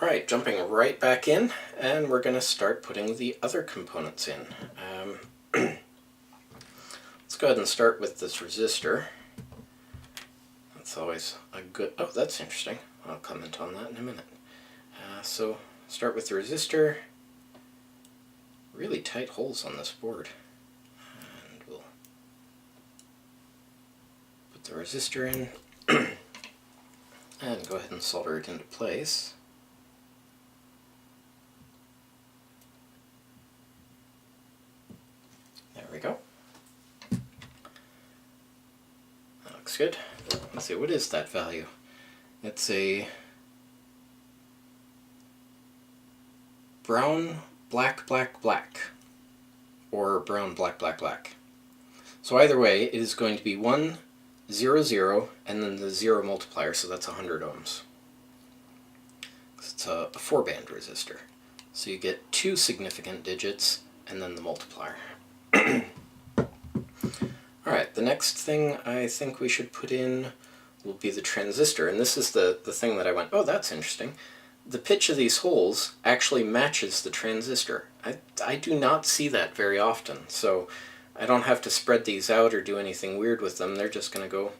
Alright, jumping right back in, and we're going to start putting the other components in. Let's go ahead and start with this resistor. That's always a good... oh, that's interesting. I'll comment on that in a minute. So, start with the resistor. Really tight holes on this board. And we'll put the resistor in, and go ahead and solder it into place. There we go. That looks good. Let's see, what is that value? It's a brown, black, black, black, or brown, black, black, black. So either way, it is going to be 1, 0, 0, and then the 0 multiplier, so that's 100 ohms. It's a 4-band resistor. So you get 2 significant digits, and then the multiplier. Alright, the next thing I think we should put in will be the transistor, and this is the thing that I went, oh, that's interesting. The pitch of these holes actually matches the transistor. I do not see that very often, so I don't have to spread these out or do anything weird with them. They're just going to go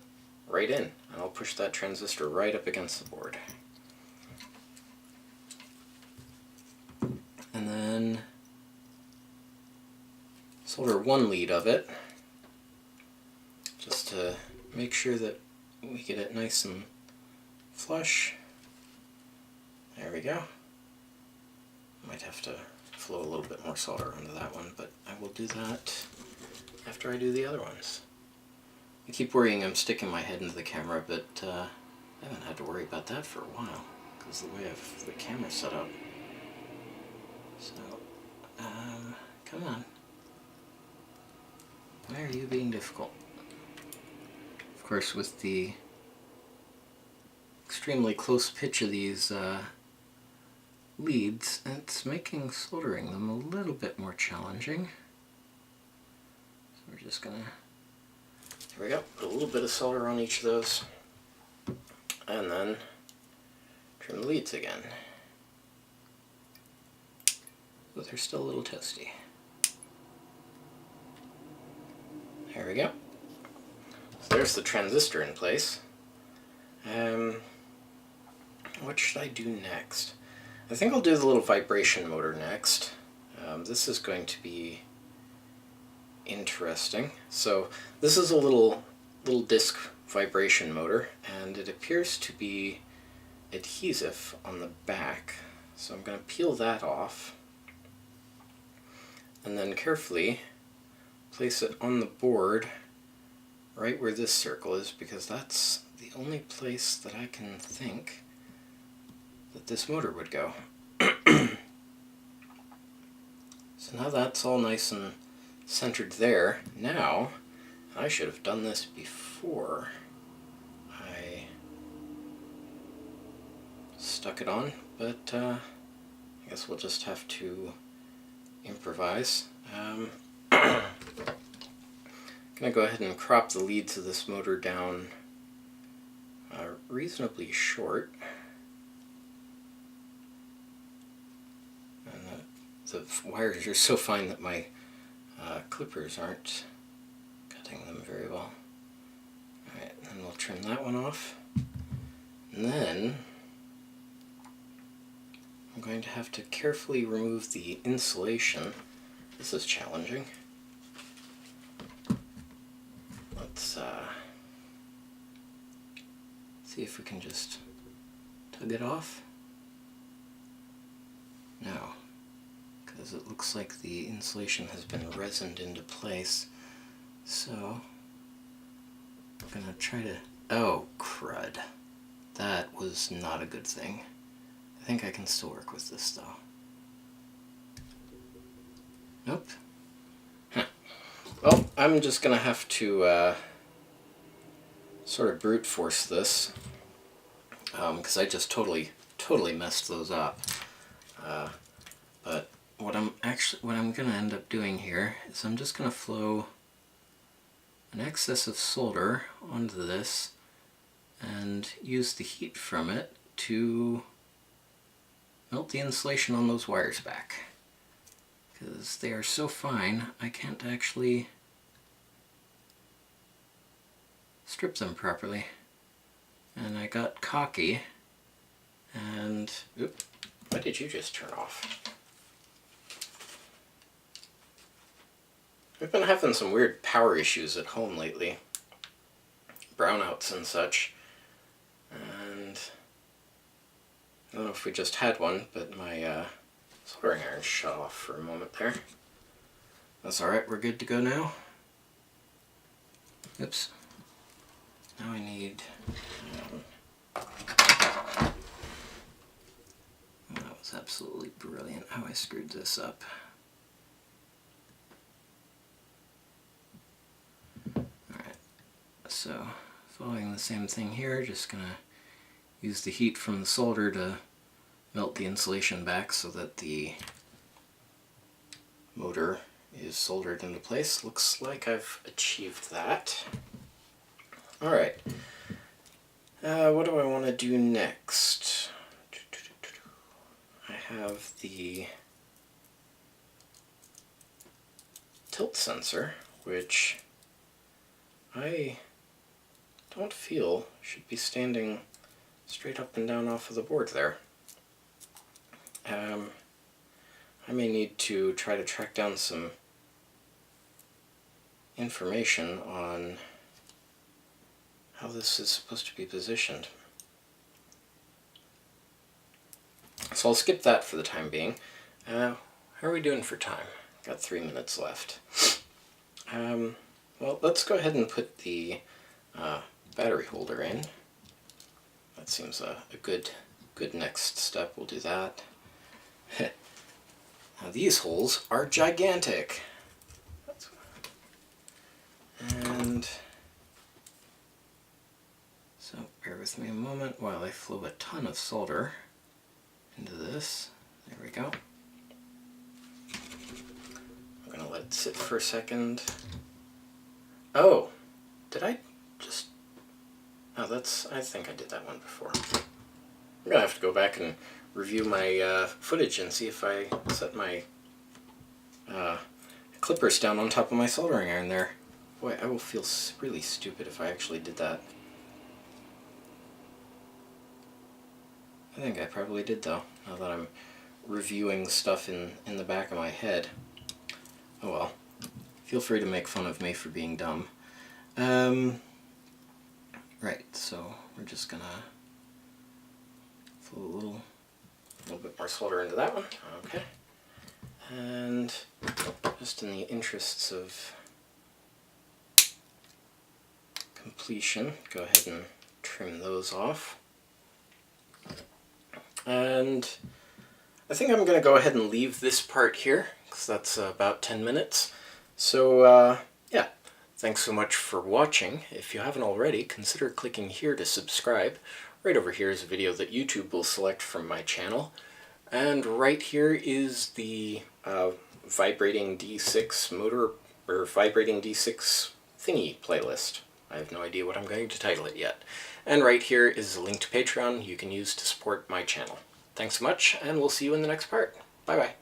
right in, and I'll push that transistor right up against the board. And then solder one lead of it, just to make sure that we get it nice and flush. There we go. Might have to flow a little bit more solder onto that one, but I will do that after I do the other ones. I keep worrying I'm sticking my head into the camera, but I haven't had to worry about that for a while, because the way I have the camera set up. So, come on. Why are you being difficult? Of course, with the extremely close pitch of these leads, it's making soldering them a little bit more challenging. So we're just gonna, there we go, put a little bit of solder on each of those, and then trim the leads again. But they're still a little toasty. There we go. So there's the transistor in place. What should I do next? I think I'll do the little vibration motor next. This is going to be interesting. So this is a little disc vibration motor, and it appears to be adhesive on the back. So I'm going to peel that off, and then carefully place it on the board right where this circle is, because that's the only place that I can think that this motor would go. So now that's all nice and centered there. Now, I should have done this before I stuck it on, but I guess we'll just have to improvise. I'm going to go ahead and crop the leads of this motor down reasonably short. And the wires are so fine that my clippers aren't cutting them very well. Alright, then we'll trim that one off. And then I'm going to have to carefully remove the insulation. This is challenging. Let's see if we can just tug it off. No, because it looks like the insulation has been resined into place. So I'm gonna try to... oh, crud. That was not a good thing. I think I can still work with this though. Nope. Huh. Well, I'm just gonna have to sort of brute force this, because I just totally messed those up. But what I'm gonna end up doing here is I'm just gonna flow an excess of solder onto this and use the heat from it to melt the insulation on those wires back, because they are so fine I can't actually strip them properly. And I got cocky and... Oop, what did you just turn off? We've been having some weird power issues at home lately. Brownouts and such. And I don't know if we just had one, but my soldering iron shut off for a moment there. That's alright, we're good to go now. Oops. Now I need... that was absolutely brilliant how I screwed this up. Alright, so following the same thing here, just gonna use the heat from the solder to melt the insulation back so that the motor is soldered into place. Looks like I've achieved that. Alright, what do I want to do next? I have the tilt sensor, which I don't feel should be standing straight up and down off of the board there. I may need to try to track down some information on how this is supposed to be positioned. So I'll skip that for the time being. How are we doing for time? Got 3 minutes left. Well, let's go ahead and put the battery holder in. That seems a good next step. We'll do that. Now these holes are gigantic. And so bear with me a moment while I flow a ton of solder into this. There we go. I'm going to let it sit for a second. Oh, did I just... Oh, I think I did that one before. I'm going to have to go back and review my footage and see if I set my clippers down on top of my soldering iron there. Boy, I will feel really stupid if I actually did that. I think I probably did though, now that I'm reviewing stuff in the back of my head. Oh well. Feel free to make fun of me for being dumb. Right, so we're just gonna flow a little bit more solder into that one. Okay. And just in the interests of completion, go ahead and trim those off. And I think I'm going to go ahead and leave this part here, because that's about 10 minutes. So, yeah, thanks so much for watching. If you haven't already, consider clicking here to subscribe. Right over here is a video that YouTube will select from my channel. And right here is the Vibrating D6 motor, or Vibrating D6 thingy playlist. I have no idea what I'm going to title it yet. And right here is a link to Patreon you can use to support my channel. Thanks so much, and we'll see you in the next part. Bye-bye.